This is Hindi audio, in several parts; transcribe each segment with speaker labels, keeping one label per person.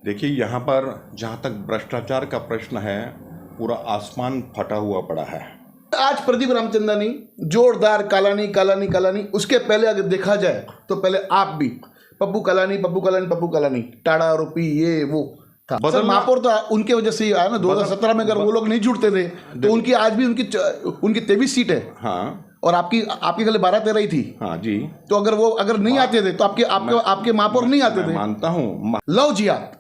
Speaker 1: देखिए, यहाँ पर जहाँ तक भ्रष्टाचार का प्रश्न है, पूरा आसमान फटा हुआ पड़ा है।
Speaker 2: आज प्रदीप रामचंदानी जोरदार कालानी कालानी कालानी, उसके पहले अगर देखा जाए तो पहले आप भी पप्पू कालानी पप्पू कालानी पप्पू कालानी, टाड़ा आरोपी, ये वो था। सर महापौर तो उनके वजह से ही आया ना 2017 में। अगर वो लोग नहीं जुड़ते थे तो उनकी आज भी उनकी 23 सीट है।
Speaker 1: हाँ,
Speaker 2: और आपकी गले 12-13 ही थी।
Speaker 1: हाँ जी।
Speaker 2: तो अगर नहीं आते थे तो आपके महापौर नहीं आते थे।
Speaker 1: मानता हूँ।
Speaker 2: लव जिहाद,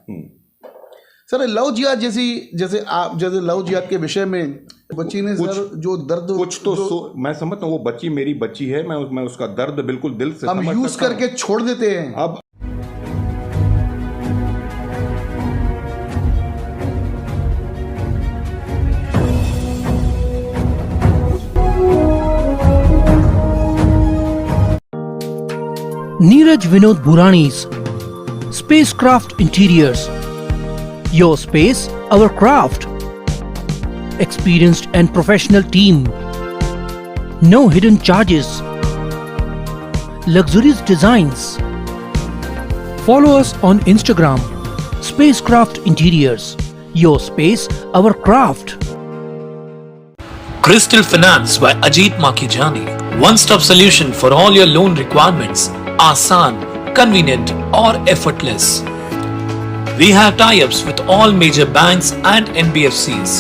Speaker 2: सर लव जिहाद जैसे लव जिहाद के विषय में बच्ची ने सर जो दर्द
Speaker 1: कुछ तो मैं समझता हूँ, वो बच्ची मेरी बच्ची है, मैं उसका दर्द बिल्कुल दिल से
Speaker 2: हम यूज करके छोड़ देते हैं।
Speaker 1: अब
Speaker 3: Neeraj Vinod Burani's Spacecraft Interiors. Your space, our craft. Experienced and professional team. No hidden charges. Luxurious designs. Follow us on Instagram. Spacecraft Interiors. Your space, our craft.
Speaker 4: Crystal Finance by Ajit Makijani. One-stop solution for all your loan requirements. Asan, convenient or effortless. We have tie-ups with all major banks and NBFCs.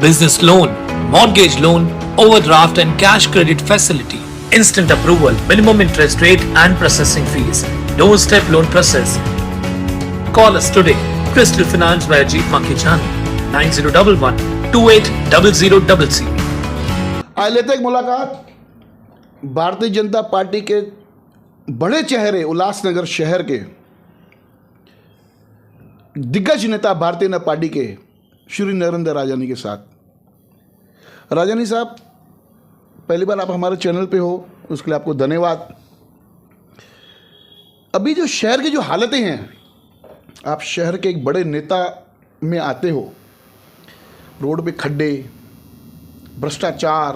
Speaker 4: Business loan, mortgage loan, overdraft and cash credit facility. Instant approval, minimum interest rate and processing fees. Doorstep loan process. Call us today. Crystal Finance by Ajit Makijani. 9011 280000.
Speaker 2: आज लेते एक मुलाकात भारतीय जनता पार्टी के बड़े चेहरे, उल्लासनगर शहर के दिग्गज नेता भारतीय जनता पार्टी के श्री नरेंद्र राजानी के साथ। राजानी साहब, पहली बार आप हमारे चैनल पे हो, उसके लिए आपको धन्यवाद। अभी जो शहर की जो हालतें हैं, आप शहर के एक बड़े नेता में आते हो, रोड पे खड्डे, भ्रष्टाचार,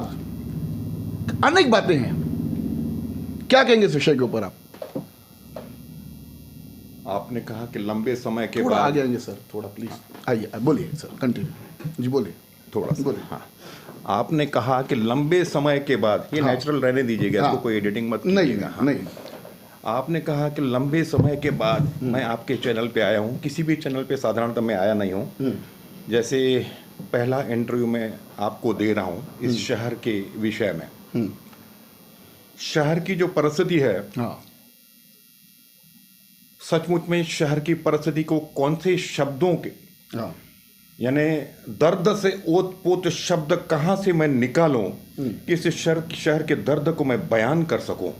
Speaker 2: अनेक बातें हैं, क्या कहेंगे इस विषय के ऊपर आप?
Speaker 1: आपने कहा कि लंबे समय के
Speaker 2: थोड़ा
Speaker 1: बाद
Speaker 2: आगे आइए सर, थोड़ा प्लीज आइए, बोलिए सर, कंटिन्यू जी, बोलिए
Speaker 1: थोड़ा सा।
Speaker 2: बोलिए।
Speaker 1: हाँ, आपने कहा कि लंबे समय के बाद, ये नेचुरल रहने दीजिएगा, इसको कोई एडिटिंग मत कीजिएगा। हाँ।
Speaker 2: नहीं,
Speaker 1: आपने कहा कि लंबे समय के बाद मैं आपके चैनल पे आया हूँ। किसी भी चैनल पे साधारणतः मैं आया नहीं हूँ। जैसे पहला इंटरव्यू मैं आपको दे रहा हूँ इस शहर के विषय में। शहर की जो परिस्थिति है,
Speaker 2: हाँ,
Speaker 1: सचमुच में शहर की परिस्थिति को कौन से शब्दों के,
Speaker 2: हाँ,
Speaker 1: यानी दर्द से ओत-पोत शब्द कहाँ से मैं निकालूं कि इस शहर के दर्द को मैं बयान कर सकूं।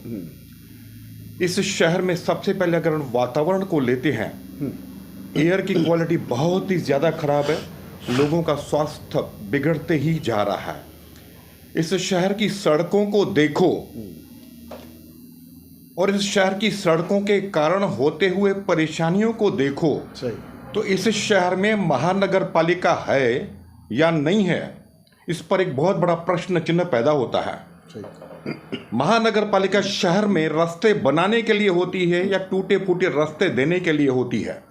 Speaker 1: इस शहर में सबसे पहले अगर वातावरण को लेते हैं, एयर की क्वालिटी बहुत ही ज़्यादा खराब है। लोगों का स्वास्थ्य बिगड़ते ही जा रहा है। इस शहर की सड़कों को देखो और इस शहर की सड़कों के कारण होते हुए परेशानियों को देखो,
Speaker 2: सही।
Speaker 1: तो इस शहर में महानगर पालिका है या नहीं है, इस पर एक बहुत बड़ा प्रश्न चिन्ह पैदा होता है।
Speaker 2: सही।
Speaker 1: महानगर पालिका शहर में रास्ते बनाने के लिए होती है या टूटे फूटे रास्ते देने के लिए होती है?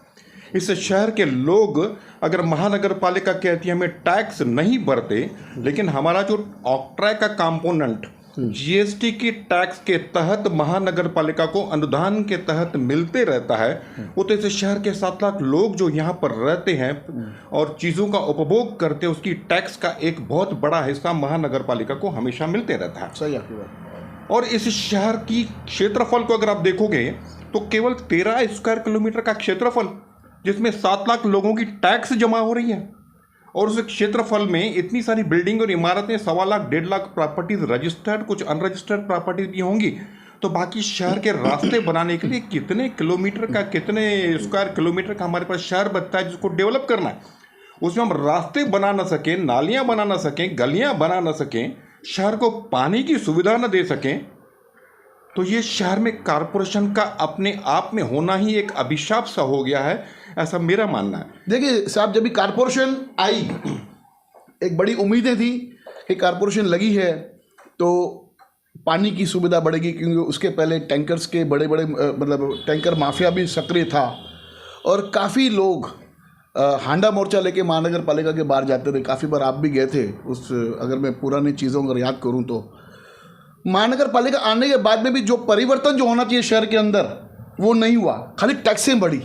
Speaker 1: इस शहर के लोग अगर महानगर पालिका कहती है हमें टैक्स नहीं भरते, लेकिन हमारा जो ऑक्ट्रा का कंपोनेंट जीएसटी की टैक्स के तहत महानगर पालिका को अनुदान के तहत मिलते रहता है, वो तो इस शहर के 7 लाख लोग जो यहाँ पर रहते हैं और चीज़ों का उपभोग करते हैं, उसकी टैक्स का एक बहुत बड़ा हिस्सा महानगर पालिका को हमेशा मिलते रहता है।
Speaker 2: सही आपकी बात।
Speaker 1: और इस शहर की क्षेत्रफल को अगर आप देखोगे तो केवल 13 स्क्वायर किलोमीटर का क्षेत्रफल, जिसमें 7 लाख लोगों की टैक्स जमा हो रही है, और उस क्षेत्रफल में इतनी सारी बिल्डिंग और इमारतें, 1.25 लाख 1.5 लाख प्रॉपर्टीज रजिस्टर्ड, कुछ अनरजिस्टर्ड प्रॉपर्टीज भी होंगी, तो बाकी शहर के रास्ते बनाने के लिए कितने किलोमीटर का, कितने स्क्वायर किलोमीटर का हमारे पास शहर बचता है जिसको डेवलप करना है। उसमें हम रास्ते बना ना सकें, नालियाँ बना ना सकें, गलियाँ बना ना सकें, शहर को पानी की सुविधा न दे सकें, तो ये शहर में कारपोरेशन का अपने आप में होना ही एक अभिशाप सा हो गया है, ऐसा मेरा मानना है।
Speaker 2: देखिए साहब, जब भी कारपोरेशन आई, एक बड़ी उम्मीदें थी कि कारपोरेशन लगी है तो पानी की सुविधा बढ़ेगी, क्योंकि उसके पहले टैंकर्स के बड़े बड़े मतलब टैंकर माफिया भी सक्रिय था, और काफ़ी लोग हांडा मोर्चा लेके महानगर पालिका के बाहर जाते थे। काफ़ी बार आप भी गए थे उस, अगर मैं पुरानी चीज़ों को याद करूं तो महानगर पालिका आने के बाद में भी जो परिवर्तन जो होना चाहिए शहर के अंदर वो नहीं हुआ, खाली टैक्सें बढ़ी।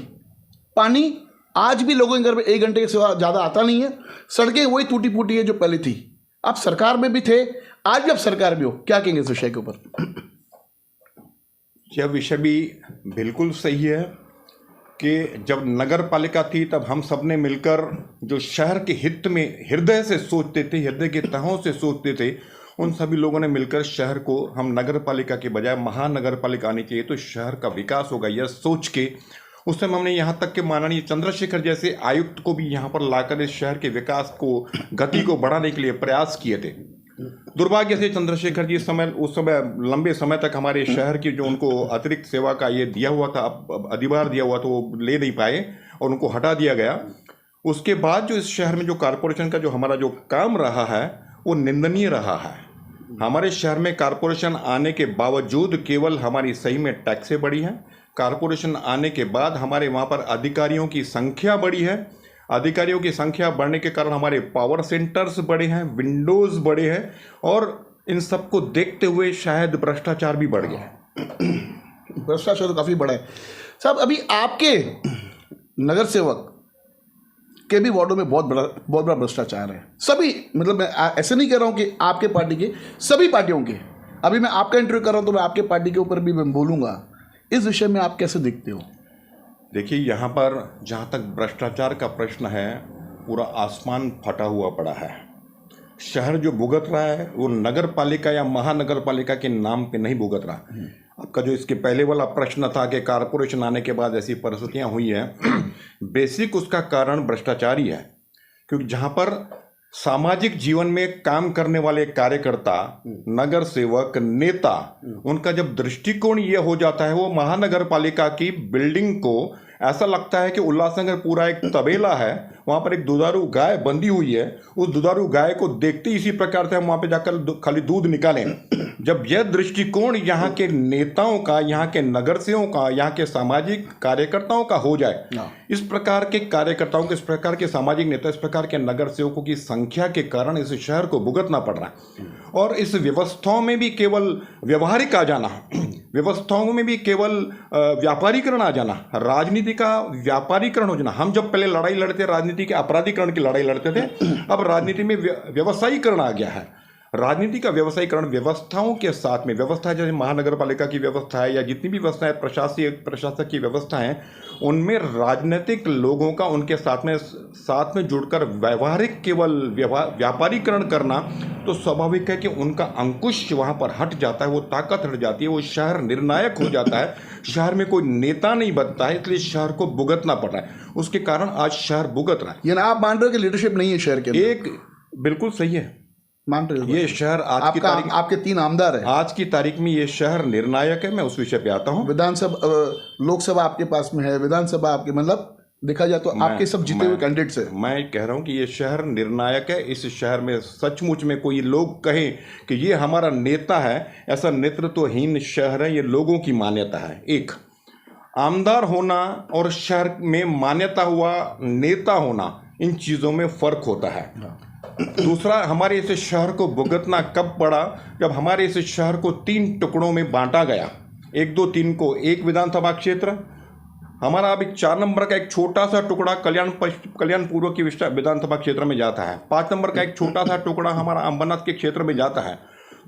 Speaker 2: पानी आज भी लोगों के घर में 1 घंटे के सिवा ज़्यादा आता नहीं है। सड़कें वही टूटी फूटी है जो पहले थी। आप सरकार में भी थे, आज भी आप सरकार में हो, क्या कहेंगे इस विषय के ऊपर?
Speaker 1: यह विषय भी बिल्कुल सही है कि जब नगर पालिका थी तब हम सब ने मिलकर जो शहर के हित में हृदय से सोचते थे, हृदय के तहों से सोचते थे, उन सभी लोगों ने मिलकर शहर को हम नगर पालिका के बजाय महानगर पालिका आनी चाहिए तो शहर का विकास होगा, यह सोच के उस समय हमने यहाँ तक के माननीय चंद्रशेखर जैसे आयुक्त को भी यहाँ पर लाकर इस शहर के विकास को, गति को बढ़ाने के लिए प्रयास किए थे। दुर्भाग्य से चंद्रशेखर जी उस समय लंबे समय तक हमारे शहर की जो उनको अतिरिक्त सेवा का ये दिया हुआ था, अधिभार दिया हुआ, तो वो ले नहीं पाए और उनको हटा दिया गया। उसके बाद जो इस शहर में जो कॉरपोरेशन का जो हमारा जो काम रहा है वो निंदनीय रहा है। हमारे शहर में कॉरपोरेशन आने के बावजूद केवल हमारी सही में टैक्सें बढ़ी हैं। कॉरपोरेशन आने के बाद हमारे वहाँ पर अधिकारियों की संख्या बढ़ी है। अधिकारियों की संख्या बढ़ने के कारण हमारे पावर सेंटर्स बढ़े हैं, विंडोज़ बढ़े हैं और इन सबको देखते हुए शायद भ्रष्टाचार भी बढ़ गया है।
Speaker 2: भ्रष्टाचार तो काफ़ी बड़ा है साहब। अभी आपके नगर सेवक के भी वार्डों में बहुत बड़ा भ्रष्टाचार है। सभी, मतलब मैं ऐसे नहीं कह रहा हूँ कि आपके पार्टी के, सभी पार्टियों के। अभी मैं आपका इंटरव्यू कर रहा हूँ तो मैं आपके पार्टी के ऊपर भी मैं बोलूँगा। इस विषय में आप कैसे देखते हो?
Speaker 1: देखिए, यहाँ पर जहाँ तक भ्रष्टाचार का प्रश्न है, पूरा आसमान फटा हुआ पड़ा है। शहर जो भुगत रहा है वो नगर पालिका या महानगर पालिका के नाम पे नहीं भुगत रहा। आपका जो इसके पहले वाला प्रश्न था कि कारपोरेशन आने के बाद ऐसी परिस्थितियाँ हुई हैं, बेसिक उसका कारण भ्रष्टाचार ही है। क्योंकि जहाँ पर सामाजिक जीवन में काम करने वाले कार्यकर्ता, नगर सेवक, नेता, उनका जब दृष्टिकोण ये हो जाता है, वो महानगर पालिका की बिल्डिंग को ऐसा लगता है कि उल्लासनगर पूरा एक तबेला है, वहाँ पर एक दुधारू गाय बंधी हुई है, उस दुधारू गाय को देखते ही इसी प्रकार से हम वहाँ पे जाकर खाली दूध निकालें। जब यह दृष्टिकोण यहाँ के नेताओं का, यहाँ के नगर सेवकों का, यहाँ के सामाजिक कार्यकर्ताओं का हो जाए, इस प्रकार के कार्यकर्ताओं के, इस प्रकार के सामाजिक नेता, इस प्रकार के नगर सेवकों की संख्या के कारण इस शहर को भुगतना पड़ रहा है। और इस व्यवस्थाओं में भी केवल व्यवहारिक आ जाना, व्यवस्थाओं में भी केवल व्यापारीकरण आ जाना, राजनीति का व्यापारीकरण हो जाना। हम जब पहले लड़ाई लड़ते राजनीति के अपराधीकरण की लड़ाई लड़ते थे, अब राजनीति में व्यवसायीकरण आ गया है। राजनीति का व्यवसायीकरण व्यवस्थाओं के साथ में, व्यवस्था जैसे महानगर पालिका की व्यवस्था है या जितनी भी व्यवस्था है, प्रशासक की व्यवस्था है, उनमें राजनीतिक लोगों का उनके साथ में जुड़कर व्यवहारिक केवल व्यापारीकरण करना, तो स्वाभाविक है कि उनका अंकुश वहाँ पर हट जाता है, वो ताकत हट जाती है, वो शहर निर्णायक हो जाता है, शहर में कोई नेता नहीं बनता है, इसलिए शहर को भुगतना पड़ रहा है। उसके कारण आज शहर भुगत रहा है।
Speaker 2: यानी आप मान रहे हो कि लीडरशिप नहीं है शहर के? एक
Speaker 1: बिल्कुल सही है,
Speaker 2: मान रहे हो?
Speaker 1: ये शहर आज की तारीख,
Speaker 2: आपके 3 आमदार हैं, आज
Speaker 1: की तारीख में ये शहर निर्णायक है। मैं उस विषय पे आता हूँ।
Speaker 2: विधानसभा, लोकसभा आपके पास में है, विधानसभा आपके, मतलब देखा जाए तो आपके सब जीते हुए कैंडिडेट्स हैं।
Speaker 1: मैं कह रहा हूँ कि ये शहर निर्णायक है। इस शहर में सचमुच में कोई लोग कहें कि ये हमारा नेता है, ऐसा नेतृत्वहीन शहर है, ये लोगों की मान्यता है। एक आमदार होना और शहर में मान्यता हुआ नेता होना, इन चीज़ों में फर्क होता है। दूसरा, हमारे इस शहर को भुगतना कब पड़ा? जब हमारे इस शहर को 3 टुकड़ों में बांटा गया। 1, 2, 3 को एक विधानसभा क्षेत्र, हमारा अब 4 नंबर का एक छोटा सा टुकड़ा कल्याण पूर्व की विधानसभा क्षेत्र में जाता है। 5 नंबर का एक छोटा सा टुकड़ा हमारा अंबरनाथ के क्षेत्र में जाता है।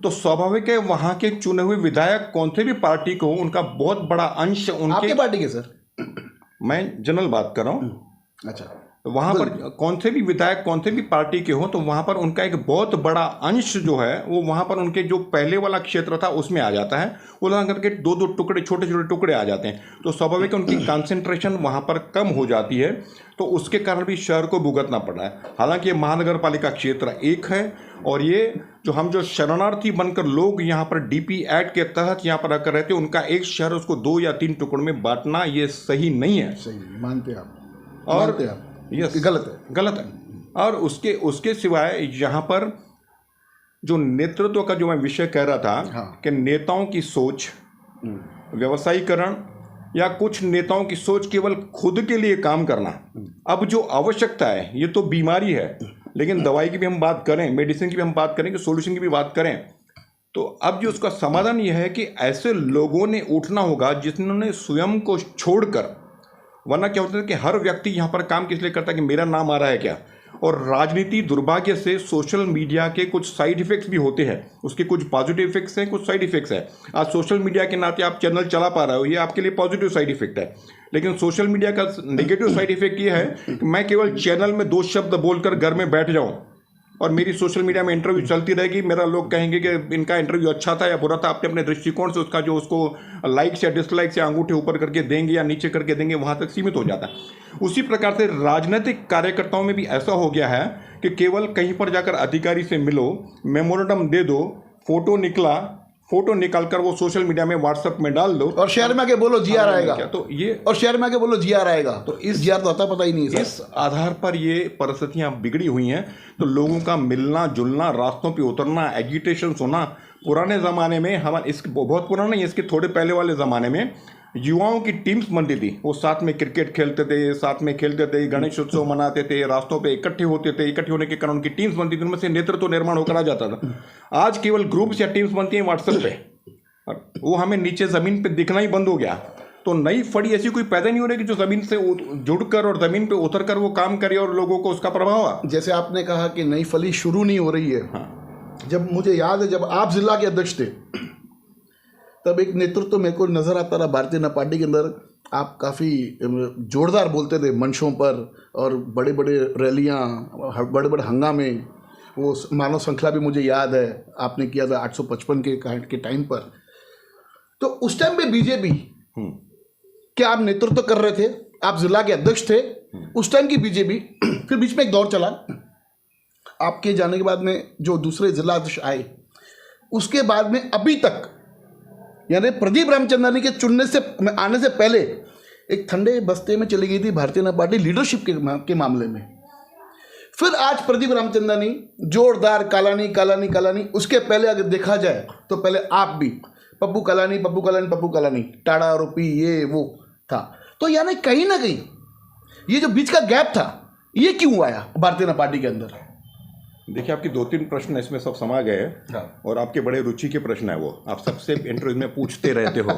Speaker 1: तो स्वाभाविक है वहाँ के चुने हुए विधायक कौन से भी पार्टी को, उनका बहुत बड़ा अंश उनके,
Speaker 2: आपके पार्टी के सर,
Speaker 1: मैं जनरल बात कर रहा हूँ।
Speaker 2: अच्छा,
Speaker 1: तो वहाँ पर कौन से भी विधायक कौन से भी पार्टी के हो, तो वहाँ पर उनका एक बहुत बड़ा अंश जो है वो वहाँ पर उनके जो पहले वाला क्षेत्र था उसमें आ जाता है। उदाहरण करके 2-2 टुकड़े, छोटे छोटे टुकड़े आ जाते हैं, तो स्वाभाविक उनकी कंसंट्रेशन वहाँ पर कम हो जाती है, तो उसके कारण भी शहर को भुगतना पड़ रहा है। हालांकि ये महानगर पालिका क्षेत्र एक है और ये जो शरणार्थी बनकर लोग यहाँ पर DP एक्ट के तहत यहाँ पर आकर रहते हैं, उनका एक शहर उसको 2 या 3 टुकड़ों में बांटना ये सही नहीं है।
Speaker 2: सही मानते आप?
Speaker 1: और
Speaker 2: मानते आप?
Speaker 1: यस,
Speaker 2: गलत है। और
Speaker 1: उसके सिवाय यहाँ पर जो नेतृत्व का जो मैं विषय कह रहा था, कि नेताओं की सोच, व्यवसायीकरण या कुछ नेताओं की सोच केवल खुद के लिए काम करना। अब जो आवश्यकता है, ये तो बीमारी है, लेकिन दवाई की भी हम बात करें, मेडिसिन की भी हम बात करें, कि सॉल्यूशन की भी बात करें, तो अब जो उसका समाधान यह है कि ऐसे लोगों ने उठना होगा जिन्होंने स्वयं को छोड़कर, वरना क्या होता है कि हर व्यक्ति यहाँ पर काम किस लिए करता है कि मेरा नाम आ रहा है क्या। और राजनीति दुर्भाग्य से सोशल मीडिया के कुछ साइड इफेक्ट्स भी होते हैं, उसके कुछ पॉजिटिव इफेक्ट्स हैं, कुछ साइड इफेक्ट्स हैं। आज सोशल मीडिया के नाते आप चैनल चला पा रहे हो, ये आपके लिए पॉजिटिव साइड इफेक्ट है, लेकिन सोशल मीडिया का नेगेटिव साइड इफेक्ट ये है कि मैं केवल चैनल में 2 शब्द बोलकर घर में बैठ जाऊं और मेरी सोशल मीडिया में इंटरव्यू चलती रहेगी, मेरा लोग कहेंगे कि इनका इंटरव्यू अच्छा था या बुरा था, अपने अपने दृष्टिकोण से उसका जो उसको लाइक्स या डिसलाइक्स या अंगूठे ऊपर करके देंगे या नीचे करके देंगे, वहां तक सीमित हो जाता है। उसी प्रकार से राजनीतिक कार्यकर्ताओं में भी ऐसा हो गया है कि केवल कहीं पर जाकर अधिकारी से मिलो, मेमोरेंडम दे दो, फोटो निकालकर वो सोशल मीडिया में व्हाट्सएप में डाल दो
Speaker 2: और शहर में आके बोलो जीआर आएगा,
Speaker 1: तो ये
Speaker 2: और शहर में आके बोलो जीआर आएगा,
Speaker 1: तो इस
Speaker 2: जीआर तो आता पता ही नहीं है।
Speaker 1: इस आधार पर ये परिस्थितियां बिगड़ी हुई हैं। तो लोगों का मिलना जुलना, रास्तों पे उतरना, एजिटेशन होना, पुराने ज़माने में हमारे, इसके बहुत पुराना नहीं, इसके थोड़े पहले वाले ज़माने में युवाओं की टीम्स बनती थी, वो साथ में क्रिकेट खेलते थे, साथ में खेलते थे, गणेश उत्सव मनाते थे, रास्तों पे इकट्ठे होते थे, इकट्ठे होने के कारण उनकी टीम्स बनती थी, उनमें से नेतृत्व निर्माण होकर आ जाता था। आज केवल ग्रुप्स या टीम्स बनती हैं व्हाट्सएप पे, वो हमें नीचे ज़मीन पे दिखना ही बंद हो गया। तो नई फड़ी ऐसी कोई पैदा नहीं हो रही कि जो ज़मीन से जुड़कर और ज़मीन पे उतरकर वो काम करे और लोगों को उसका प्रभाव आ।
Speaker 2: जैसे आपने कहा कि नई फली शुरू नहीं हो रही है।
Speaker 1: हाँ।
Speaker 2: जब मुझे याद है, जब आप जिला के अध्यक्ष थे, तब एक नेतृत्व मेरे को नजर आता रहा भारतीय जनता पार्टी के अंदर। आप काफ़ी जोरदार बोलते थे मंचों पर, और बड़े बड़े रैलियाँ, बड़े बड़े हंगामे, वो मानव श्रृंखला भी मुझे याद है आपने किया था 855 के टाइम पर। तो उस टाइम पे बीजेपी, क्या आप नेतृत्व कर रहे थे, आप जिला के अध्यक्ष थे उस टाइम की बीजेपी। फिर बीच में एक दौर चला, आपके जाने के बाद में जो दूसरे जिला अध्यक्ष आए, उसके बाद में अभी तक, यानी प्रदीप रामचंद्रानी के आने से पहले एक ठंडे बस्ते में चली गई थी भारतीय जनता पार्टी लीडरशिप के मामले में। फिर आज प्रदीप रामचंद्रानी जोरदार कालानी, उसके पहले अगर देखा जाए तो पहले आप भी पप्पू कलानी टाड़ा आरोपी, ये वो था। तो यानी कहीं ना कहीं ये जो बीच का गैप था, ये क्यों आया भारतीय जनता पार्टी के अंदर?
Speaker 1: देखिए, आपकी 2-3 प्रश्न इसमें सब समा गए।
Speaker 2: हाँ।
Speaker 1: और आपके बड़े रुचि के प्रश्न है, वो आप सबसे इंटरव्यू में पूछते रहते हो,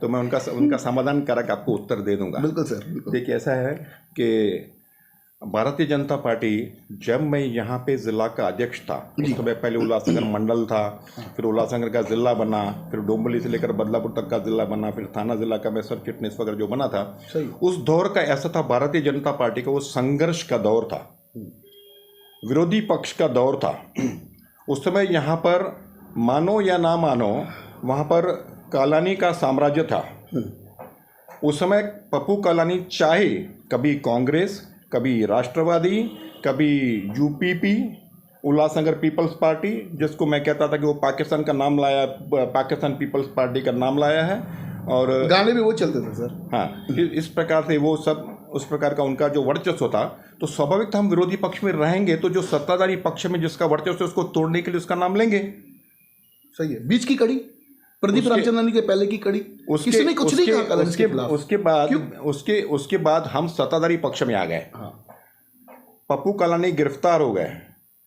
Speaker 1: तो मैं उनका समाधान करके आपको उत्तर दे दूंगा।
Speaker 2: बिल्कुल सर, बिल्कुल।
Speaker 1: देखिए, ऐसा है कि भारतीय जनता पार्टी, जब मैं यहाँ पे जिला का अध्यक्ष था, उस समय पहले उल्लासनगर मंडल था, फिर उल्लासनगर का जिला बना, फिर डोंबिवली से लेकर बदलापुर तक का जिला बना, फिर थाना जिला का मैं सब फिटनेस वगैरह जो बना था, उस दौर का ऐसा था, भारतीय जनता पार्टी का वो संघर्ष का दौर था, विरोधी पक्ष का दौर था। उस समय यहाँ पर मानो या ना मानो, वहाँ पर कालानी का साम्राज्य था। उस समय पप्पू कालानी चाहे कभी कांग्रेस, कभी राष्ट्रवादी, कभी यूपीपी, उल्लासनगर पीपल्स पार्टी, जिसको मैं कहता था कि वो पाकिस्तान का नाम लाया, पाकिस्तान पीपल्स पार्टी का नाम लाया है, और
Speaker 2: गाने भी वो चलते थे सर।
Speaker 1: हाँ, इस प्रकार से वो सब उस प्रकार का उनका जो वर्चस्व था, तो स्वाभाविक था हम विरोधी पक्ष में रहेंगे, तो जो सत्ताधारी पक्ष में जिसका वर्चस्व है उसको तोड़ने के लिए उसका नाम लेंगे।
Speaker 2: सही है। बीच की कड़ी, प्रदीप रामचंद्रानी के पहले की कड़ी, किसी ने कुछ नहीं कहा।
Speaker 1: उसके बाद हम सत्ताधारी पक्ष में आ गए।
Speaker 2: हाँ।
Speaker 1: पप्पू कालानी गिरफ्तार हो गए।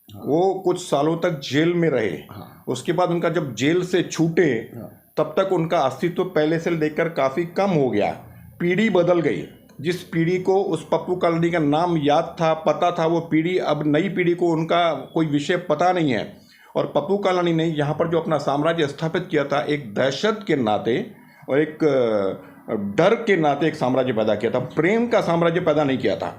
Speaker 1: हाँ। वो कुछ सालों तक जेल में रहे।
Speaker 2: हाँ।
Speaker 1: उसके बाद उनका जब जेल से छूटे, हाँ, तब तक उनका अस्तित्व पहले से लेकर काफ़ी कम हो गया। पीढ़ी बदल गई। जिस पीढ़ी को उस पप्पू कालानी का नाम याद था, पता था, वो पीढ़ी अब नई पीढ़ी को उनका कोई विषय पता नहीं है। और पप्पू कालानी ने यहाँ पर जो अपना साम्राज्य स्थापित किया था, एक दहशत के नाते और एक डर के नाते एक साम्राज्य पैदा किया था, प्रेम का साम्राज्य पैदा नहीं किया था।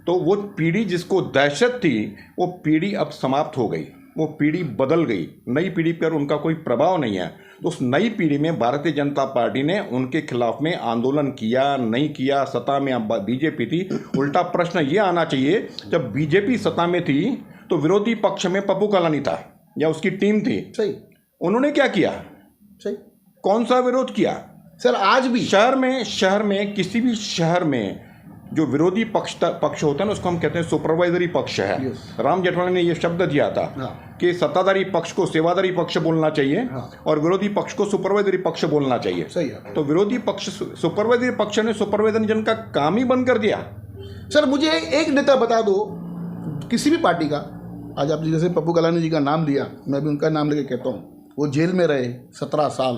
Speaker 1: तो वो पीढ़ी जिसको दहशत थी, वो पीढ़ी अब समाप्त हो गई, वो पीढ़ी बदल गई, नई पीढ़ी पर उनका कोई प्रभाव नहीं है। तो उस नई पीढ़ी में भारतीय जनता पार्टी ने उनके खिलाफ में आंदोलन किया, नहीं किया, सत्ता में बीजेपी थी। उल्टा प्रश्न ये आना चाहिए, जब बीजेपी सत्ता में थी तो विरोधी पक्ष में पप्पू कालानी था या उसकी टीम थी।
Speaker 2: सही।
Speaker 1: उन्होंने क्या किया?
Speaker 2: सही।
Speaker 1: कौन सा विरोध किया?
Speaker 2: सर आज भी
Speaker 1: शहर में किसी भी शहर में जो विरोधी पक्ष होता है ना, उसको हम कहते हैं सुपरवाइजरी पक्ष है।
Speaker 2: Yes.
Speaker 1: राम जेठमलानी ने ये शब्द दिया था
Speaker 2: हाँ।
Speaker 1: कि सत्ताधारी पक्ष को सेवादारी पक्ष बोलना चाहिए
Speaker 2: हाँ।
Speaker 1: और विरोधी पक्ष को सुपरवाइजरी पक्ष बोलना चाहिए।
Speaker 2: सही है।
Speaker 1: तो विरोधी पक्ष सुपरवाइजरी पक्ष ने सुपरवाइजन का काम ही बंद कर दिया।
Speaker 2: सर मुझे एक नेता बता दो किसी भी पार्टी का, आज आपने जैसे पप्पू कलानी जी का नाम लिया, मैं भी उनका नाम लेके कहता हूँ, वो जेल में रहे 17 साल,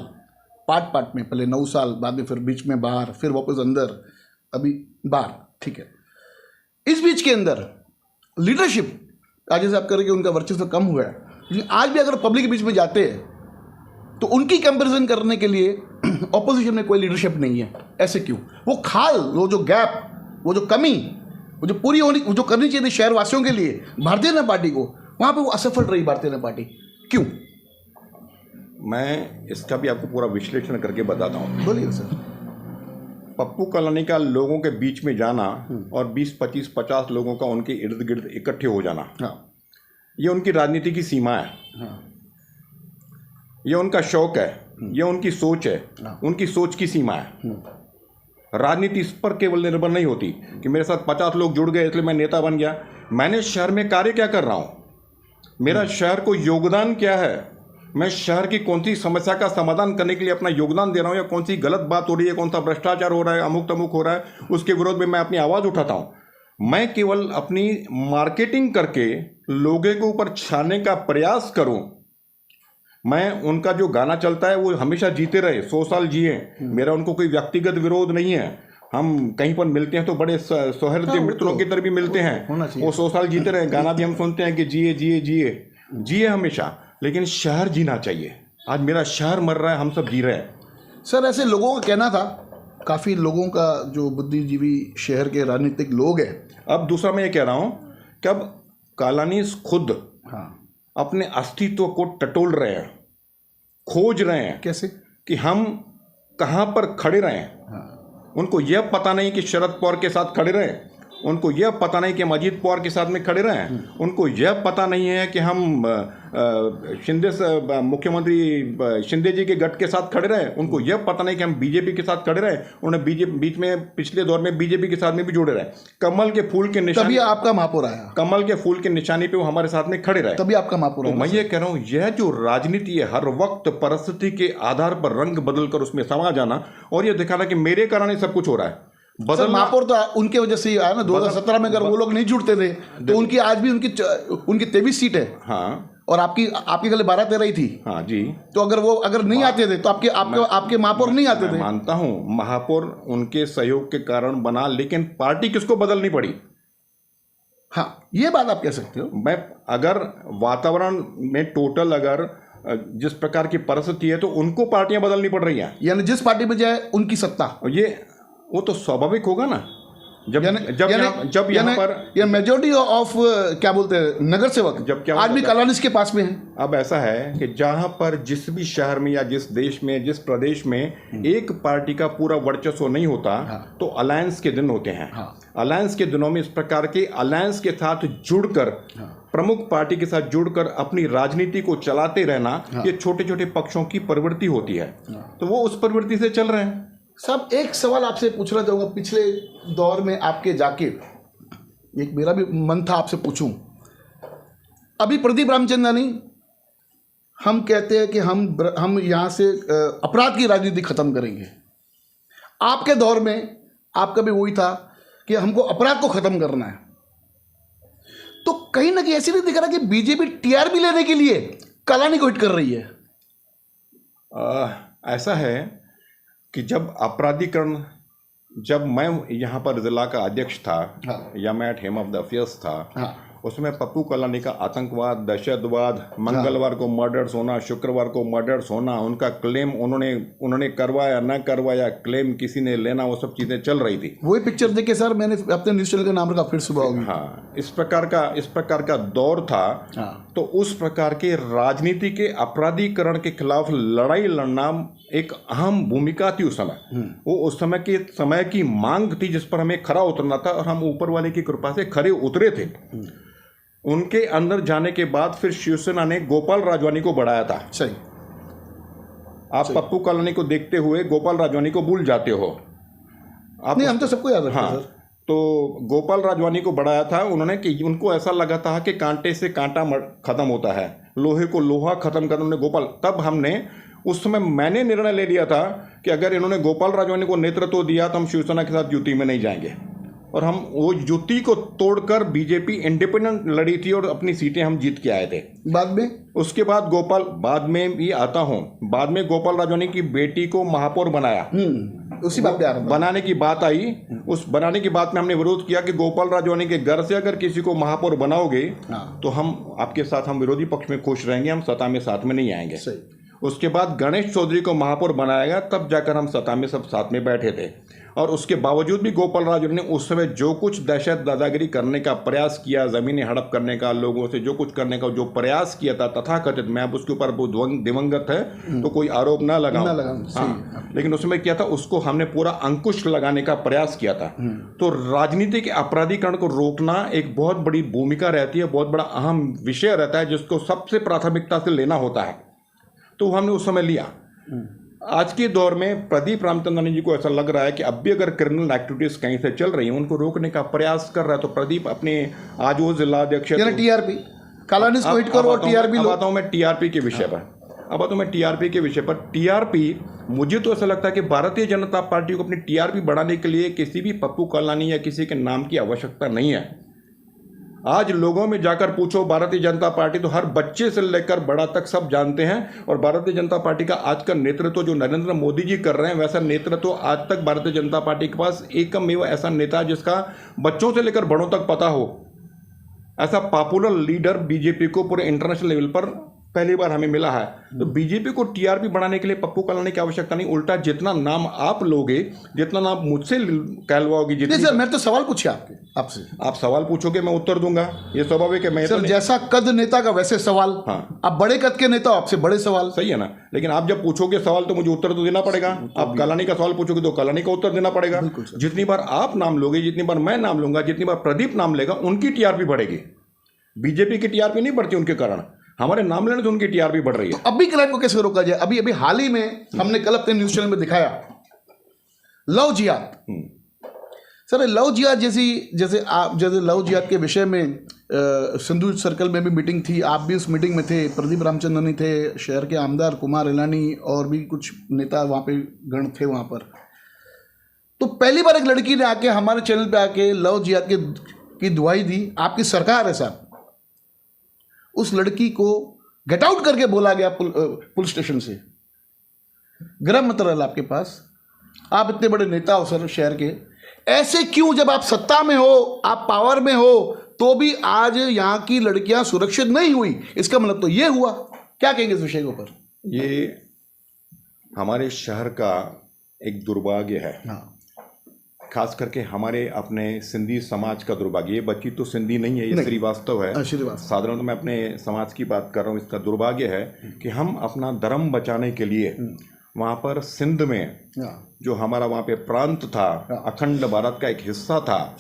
Speaker 2: पार्ट में, पहले 9 साल, बाद में फिर बीच में बाहर, फिर वापस अंदर, अभी बाहर, ठीक है। इस बीच के अंदर लीडरशिप आज जैसे आप करें कि उनका वर्चस्व कम हुआ है, लेकिन आज भी अगर पब्लिक के बीच में जाते हैं तो उनकी कंपैरिजन करने के लिए ऑपोजिशन में कोई लीडरशिप नहीं है। ऐसे क्यों? वो खाल, वो जो गैप, वो जो कमी, वो जो पूरी होनी, जो करनी चाहिए थी शहरवासियों के लिए भारतीय जनता पार्टी को, वहाँ पे वो असफल रही भारतीय जनता पार्टी, क्यों?
Speaker 1: मैं इसका भी आपको पूरा विश्लेषण करके बताता हूँ।
Speaker 2: बोलिए सर।
Speaker 1: पप्पू कलानी का लोगों के बीच में जाना और 20, 25, 50 लोगों का उनके इर्द गिर्द इकट्ठे हो जाना,
Speaker 2: हाँ
Speaker 1: ये उनकी राजनीति की सीमा है।
Speaker 2: हाँ
Speaker 1: ये उनका शौक है, ये उनकी सोच है,
Speaker 2: हाँ।
Speaker 1: उनकी सोच की सीमा है। राजनीति इस पर केवल निर्भर नहीं होती कि मेरे साथ 50 लोग जुड़ गए इसलिए मैं नेता बन गया। मैंने शहर में कार्य क्या कर रहा हूँ, मेरा शहर को योगदान क्या है, मैं शहर की कौन सी समस्या का समाधान करने के लिए अपना योगदान दे रहा हूँ, या कौन सी गलत बात हो रही है, कौन सा भ्रष्टाचार हो रहा है, अमुक तमुक हो रहा है, उसके विरोध में मैं अपनी आवाज़ उठाता हूँ। मैं केवल अपनी मार्केटिंग करके लोगों के ऊपर छाने का प्रयास करूँ। मैं उनका जो गाना चलता है वो हमेशा जीते रहे, 100 साल जिए, मेरा उनको कोई व्यक्तिगत विरोध नहीं है। हम कहीं पर मिलते हैं तो बड़े सौहार्द मित्रों की तरह भी मिलते हैं। वो 100 साल जीते रहे, गाना भी हम सुनते हैं कि जिए जिए जिए जिए हमेशा, लेकिन शहर जीना चाहिए। आज मेरा शहर मर रहा है, हम सब जी रहे हैं।
Speaker 2: सर ऐसे लोगों का कहना था, काफ़ी लोगों का जो बुद्धिजीवी शहर के राजनीतिक लोग हैं।
Speaker 1: अब दूसरा मैं ये कह रहा हूँ कि अब कालानी खुद
Speaker 2: हाँ
Speaker 1: अपने अस्तित्व को टटोल रहे हैं, खोज रहे हैं
Speaker 2: कैसे?
Speaker 1: कि हम कहाँ पर खड़े रहें।
Speaker 2: हाँ
Speaker 1: उनको यह पता नहीं कि शरद पवार के साथ खड़े रहें, उनको यह पता नहीं कि हम अजीत पवार के साथ में खड़े रहें, उनको यह पता नहीं है कि हम शिंदे से मुख्यमंत्री शिंदे जी के गठ के साथ खड़े रहें, उनको यह पता नहीं कि हम बीजेपी के साथ खड़े रहें। उन्होंने बीजेपी बीच में पिछले दौर में बीजेपी के साथ में भी जुड़े रहे, कमल के फूल के निशानी,
Speaker 2: तभी आपका महापौर आया,
Speaker 1: कमल के फूल के निशानी पे वो हमारे साथ में खड़े रहे,
Speaker 2: तभी आपका महापौर
Speaker 1: तो
Speaker 2: आया।
Speaker 1: मैं ये कह रहा हूँ, यह जो राजनीति है, हर वक्त परिस्थिति के आधार पर रंग बदल कर उसमें समा जाना और ये दिखाना कि मेरे कारण ही सब कुछ हो रहा है।
Speaker 2: सर महापौर तो उनके वजह से ही आया ना 2017 में। अगर वो लोग नहीं जुड़ते थे तो उनकी आज भी उनकी 23 सीट है।
Speaker 1: हाँ,
Speaker 2: और आपकी गले 12-13 ही थी।
Speaker 1: हाँ जी।
Speaker 2: तो अगर नहीं आते थे तो आपके महापौर नहीं आते थे।
Speaker 1: मानता हूँ महापौर उनके सहयोग के कारण बना, लेकिन पार्टी किसको बदलनी पड़ी?
Speaker 2: हाँ ये बात आप कह सकते हो।
Speaker 1: मैं अगर वातावरण में टोटल अगर जिस प्रकार की परिस्थिति है तो उनको पार्टियां बदलनी पड़ रही हैं,
Speaker 2: यानी जिस पार्टी में जाए उनकी सत्ता,
Speaker 1: वो तो स्वाभाविक होगा ना। जब यहाँ पर
Speaker 2: ये मेजोरिटी ऑफ क्या बोलते हैं नगर सेवक
Speaker 1: जब क्या
Speaker 2: आज भी कलानिस के पास में है।
Speaker 1: अब ऐसा है कि जहां पर जिस भी शहर में या जिस देश में जिस प्रदेश में एक पार्टी का पूरा वर्चस्व नहीं होता,
Speaker 2: हाँ।
Speaker 1: तो अलायंस के दिन होते हैं।
Speaker 2: हाँ।
Speaker 1: अलायंस के दिनों में इस प्रकार के अलायंस के साथ जुड़कर,
Speaker 2: हाँ।
Speaker 1: प्रमुख पार्टी के साथ जुड़कर अपनी राजनीति को चलाते रहना,
Speaker 2: हाँ।
Speaker 1: ये छोटे छोटे पक्षों की प्रवृत्ति होती है। तो वो उस प्रवृत्ति से चल रहे हैं।
Speaker 2: साहब एक सवाल आपसे पूछना चाहूँगा, पिछले दौर में आपके जाके एक मेरा भी मन था आपसे पूछूं। अभी प्रदीप रामचंद्रानी हम कहते हैं कि हम यहाँ से अपराध की राजनीति खत्म करेंगे। आपके दौर में आपका भी वही था कि हमको अपराध को खत्म करना है। तो कहीं ना कहीं ऐसे नहीं दिख रहा कि बीजेपी टीआरपी लेने के लिए कलानी को हिट कर रही है?
Speaker 1: ऐसा है कि जब अपराधीकरण, जब मैं यहाँ पर जिला का अध्यक्ष था,
Speaker 2: हाँ।
Speaker 1: या मैं हेम ऑफ द अफेयर्स था,
Speaker 2: हाँ।
Speaker 1: उसमें पप्पू कलानी का आतंकवाद, दहशतवाद, मंगलवार को मर्डर्स होना, शुक्रवार को मर्डर्स होना, उनका क्लेम उन्होंने करवाया न करवाया, क्लेम किसी ने लेना, वो सब चीज़ें चल रही थी।
Speaker 2: वही पिक्चर देखे सर मैंने अपने न्यूज़ चैनल का नाम रखा फिर सुबह होगी।
Speaker 1: हाँ, इस प्रकार का दौर था।
Speaker 2: हाँ।
Speaker 1: तो उस प्रकार के राजनीति के अपराधीकरण के खिलाफ लड़ाई लड़ना एक अहम भूमिका थी उस समय। वो उस समय की मांग थी जिस पर हमें खरा उतरना था, और हम ऊपर वाले की कृपा से खरे उतरे थे। उनके अंदर जाने के बाद फिर शिवसेना ने गोपाल राजवानी को बढ़ाया था।
Speaker 2: सही।
Speaker 1: आप पप्पू कलानी को देखते हुए गोपाल राजवानी को भूल जाते हो।
Speaker 2: नहीं, हम तो सबको याद रखते हैं
Speaker 1: हाँ,
Speaker 2: सर।
Speaker 1: तो गोपाल राजवानी को बढ़ाया था उन्होंने कि उनको ऐसा लगा था कि कांटे से कांटा खत्म होता है, लोहे को लोहा खत्म कर उन्होंने गोपाल। तब हमने उस समय मैंने निर्णय ले लिया था कि अगर इन्होंने गोपाल राजवानी को नेतृत्व दिया तो हम शिवसेना के साथ युति में नहीं जाएंगे, और हम वो युति को तोड़कर बीजेपी इंडिपेंडेंट लड़ी थी और अपनी सीटें हम जीत के आए थे।
Speaker 2: बाद में
Speaker 1: उसके बाद बाद में भी आता हूँ, बाद में गोपाल राजवानी की बेटी को महापौर बनाया।
Speaker 2: उसी बात पे आ रहा था।
Speaker 1: बनाने की बात आई, उस बनाने की बात में हमने विरोध किया कि गोपाल राजवानी के घर से अगर किसी को महापौर बनाओगे तो हम आपके साथ, हम विरोधी पक्ष में खुश रहेंगे, हम सत्ता में साथ में नहीं आएंगे।
Speaker 2: सही।
Speaker 1: उसके बाद गणेश चौधरी को महापौर बनाया गया, तब जाकर हम सत्ता में सब साथ में बैठे थे। और उसके बावजूद भी गोपाल राजवानी ने उस समय जो कुछ दहशत दादागिरी करने का प्रयास किया, ज़मीनें हड़प करने का, लोगों से जो कुछ करने का जो प्रयास किया था तथाकथित, मैं अब उसके ऊपर दिवंगत है तो कोई आरोप ना लगाऊं, हाँ, लेकिन उसमें क्या था, उसको हमने पूरा अंकुश लगाने का प्रयास किया था। तो राजनीति के अपराधीकरण को रोकना एक बहुत बड़ी भूमिका रहती है, बहुत बड़ा अहम विषय रहता है जिसको सबसे प्राथमिकता से लेना होता है, तो हमने उस समय लिया। आज के दौर में प्रदीप रामचंद्रन जी को ऐसा लग रहा है कि अब भी अगर क्रिमिनल एक्टिविटीज कहीं से चल रही हैं उनको रोकने का प्रयास कर रहा है, तो प्रदीप अपने आज वो जिला अध्यक्ष
Speaker 2: टीआरपी कालानिस को हिट करो और टीआरपी लो।
Speaker 1: आता हूँ मैं टीआरपी के विषय पर, अब आता हूँ मैं टीआरपी के विषय पर। टीआरपी, मुझे तो ऐसा लगता है कि भारतीय जनता पार्टी को अपनी टीआरपी बढ़ाने के लिए किसी भी पप्पू कलानी या किसी के नाम की आवश्यकता नहीं है। आज लोगों में जाकर पूछो भारतीय जनता पार्टी, तो हर बच्चे से लेकर बड़ा तक सब जानते हैं। और भारतीय जनता पार्टी का आज का नेतृत्व जो नरेंद्र मोदी जी कर रहे हैं, वैसा नेतृत्व आज तक भारतीय जनता पार्टी के पास एकमेव ऐसा नेता जिसका बच्चों से लेकर बड़ों तक पता हो, ऐसा पॉपुलर लीडर बीजेपी को पूरे इंटरनेशनल लेवल पर पहली बार हमें मिला है। तो बीजेपी को टीआरपी बढ़ाने के लिए पप्पू कलानी की आवश्यकता नहीं, उल्टा जितना नाम आप लोगे, जितना नाम मुझसे कहलवाओगे, जितनी
Speaker 2: सर मैं तो सवाल पूछा आपसे,
Speaker 1: आप सवाल पूछोगे मैं उत्तर दूंगा, ये स्वाभाविक है। मैं
Speaker 2: सर जैसा कद नेता का वैसे सवाल,
Speaker 1: हाँ,
Speaker 2: आप बड़े कद के नेता, आपसे बड़े सवाल,
Speaker 1: सही है ना। लेकिन आप जब पूछोगे सवाल तो मुझे उत्तर तो देना पड़ेगा। आप कलानी का सवाल पूछोगे तो कलानी का उत्तर देना पड़ेगा। जितनी बार आप नाम लोगे, जितनी बार मैं नाम लूंगा, जितनी बार प्रदीप नाम लेगा, उनकी टीआरपी बढ़ेगी। बीजेपी की टीआरपी नहीं बढ़ती उनके कारण, हमारे नाम लेने से उनकी टीआरपी बढ़ रही है।
Speaker 2: तो अभी क्राइम को कैसे रोका जाए? अभी हाल ही में हमने कल अपने न्यूज चैनल में दिखाया लव जिहाद। सर लव जिहाद जैसे लव जिहाद के विषय में सिंधु सर्कल में भी मीटिंग थी, आप भी उस मीटिंग में थे, प्रदीप रामचंद्रनी थे, शहर के आमदार कुमार इलानी और भी कुछ नेता वहाँ पे गण थे वहाँ पर। तो पहली बार एक लड़की ने आके हमारे चैनल पे आके लव जिहाद की दुहाई दी। आपकी सरकार है साहब, उस लड़की को गेट आउट करके बोला गया पुलिस स्टेशन से। गरम मत रहा आपके पास, आप इतने बड़े नेता हो सर शहर के, ऐसे क्यों जब आप सत्ता में हो, आप पावर में हो, तो भी आज यहाँ की लड़कियां सुरक्षित नहीं हुई? इसका मतलब तो ये हुआ। क्या कहेंगे इस विषय के ऊपर?
Speaker 1: ये हमारे शहर का एक दुर्भाग्य है।
Speaker 2: हाँ।
Speaker 1: खास करके हमारे अपने सिंधी समाज का दुर्भाग्य। ये बच्ची तो सिंधी नहीं है, ये श्रीवास्तव है। साधारण तो मैं अपने समाज की बात कर रहा हूँ। इसका दुर्भाग्य है कि हम अपना धर्म बचाने के लिए वहाँ पर सिंध में जो हमारा वहाँ पे प्रांत था, अखंड भारत का एक हिस्सा था।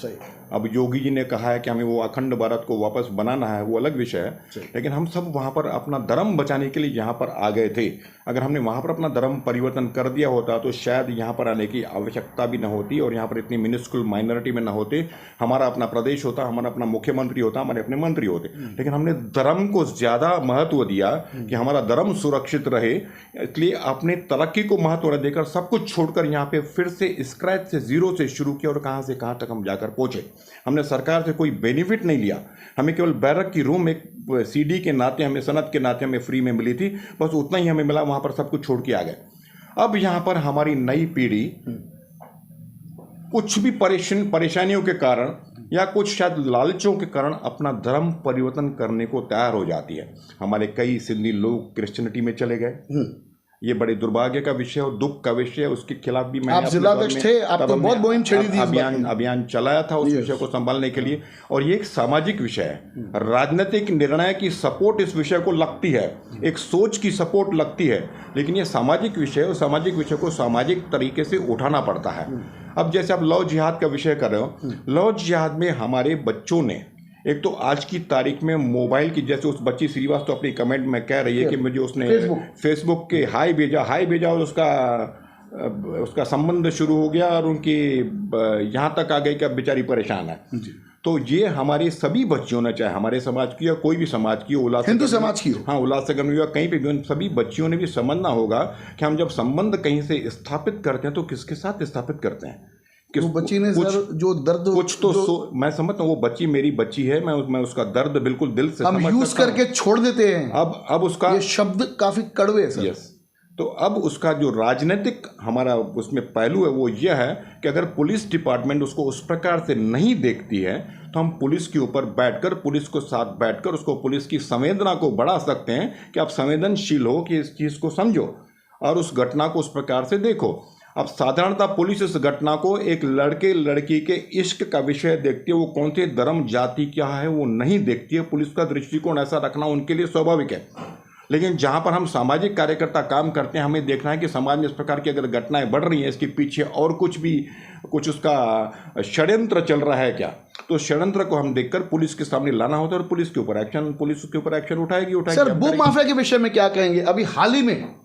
Speaker 1: अब योगी जी ने कहा है कि हमें वो अखंड भारत को वापस बनाना है, वो अलग विषय है। लेकिन हम सब वहाँ पर अपना धर्म बचाने के लिए यहाँ पर आ गए थे। अगर हमने वहाँ पर अपना धर्म परिवर्तन कर दिया होता तो शायद यहाँ पर आने की आवश्यकता भी न होती और यहाँ पर इतनी मिनिस्कुल माइनॉरिटी में न होते। हमारा अपना प्रदेश होता, हमारा अपना मुख्यमंत्री होता, हमारे अपने मंत्री होते। लेकिन हमने धर्म को ज़्यादा महत्व दिया कि हमारा धर्म सुरक्षित रहे, इसलिए अपने तरक्की को महत्व न देकर सब कुछ छोड़कर यहाँ पे फिर से स्क्रैच से, जीरो से शुरू किया और कहाँ से कहाँ तक हम जाकर पहुँचे। हमने सरकार से कोई बेनिफिट नहीं लिया, हमें केवल बैरक की रूम एक सीडी के नाते, हमें सनत के नाते हमें फ्री में मिली थी, बस उतना ही हमें मिला। वहाँ पर सब कुछ छोड़ के आ गए। अब यहाँ पर हमारी नई पीढ़ी कुछ भी परेशानियों के कारण या कुछ शायद लालचों के कारण अपना धर्म परिवर्तन करने को तैयार हो जाती है। हमारे कई सिंधी लोग क्रिश्चियनिटी में चले गए। ये बड़े दुर्भाग्य का विषय और दुख का विषय है। उसके खिलाफ भी मैंने,
Speaker 2: आप जिलाध्यक्ष थे, आपको बहुत मुहिम छेड़ी थी,
Speaker 1: अभियान चलाया था उस विषय को संभालने के लिए। और ये एक सामाजिक विषय है। राजनीतिक निर्णय की सपोर्ट इस विषय को लगती है, एक सोच की सपोर्ट लगती है, लेकिन ये सामाजिक विषय है और सामाजिक विषय को सामाजिक तरीके से उठाना पड़ता है। अब जैसे आप लव जिहाद का विषय कर रहे हो, लव जिहाद में हमारे बच्चों ने, एक तो आज की तारीख में मोबाइल की, जैसे उस बच्ची श्रीवास्तव तो अपनी कमेंट में कह रही है कि मुझे उसने फेसबुक के हाई भेजा और उसका उसका संबंध शुरू हो गया और उनकी यहाँ तक आ गई कि अब बेचारी परेशान है। तो ये हमारी सभी बच्चियों ने, चाहे हमारे समाज की या कोई भी समाज की,
Speaker 2: हिंदू समाज की हो,
Speaker 1: हाँ, उल्लासनगर में या कहीं पे भी, उन सभी बच्चियों ने भी समझना होगा कि हम जब संबंध कहीं से स्थापित करते हैं तो किसके साथ स्थापित करते हैं।
Speaker 2: वो बच्ची ने सर जो दर्द
Speaker 1: कुछ तो मैं समझता हूँ, वो बच्ची मेरी बच्ची है, मैं उसका दर्द बिल्कुल दिल से
Speaker 2: हम यूज करके छोड़ देते हैं।
Speaker 1: अब उसका
Speaker 2: ये शब्द काफी कड़वे है सर।
Speaker 1: यस, तो अब उसका जो राजनीतिक हमारा उसमें पहलू है वो यह है कि अगर पुलिस डिपार्टमेंट उसको उस प्रकार से नहीं देखती है तो हम पुलिस के ऊपर बैठकर, पुलिस को साथ बैठकर उसको, पुलिस की संवेदना को बढ़ा सकते हैं कि आप संवेदनशील हो, कि इस चीज़ को समझो और उस घटना को उस प्रकार से देखो। अब साधारणतः पुलिस इस घटना को एक लड़के लड़की के इश्क का विषय देखती है, वो कौन से धर्म जाति क्या है वो नहीं देखती है। पुलिस का दृष्टिकोण ऐसा रखना उनके लिए स्वाभाविक है। लेकिन जहाँ पर हम सामाजिक कार्यकर्ता काम करते हैं, हमें देखना है कि समाज में इस प्रकार की अगर घटनाएं बढ़ रही हैं, इसके पीछे और कुछ उसका षड्यंत्र चल रहा है क्या, तो षड्यंत्र को हम देखकर पुलिस के सामने लाना होता है और पुलिस के ऊपर एक्शन उठाएगी।
Speaker 2: सर, भू माफिया के विषय में क्या कहेंगे? अभी हाल ही में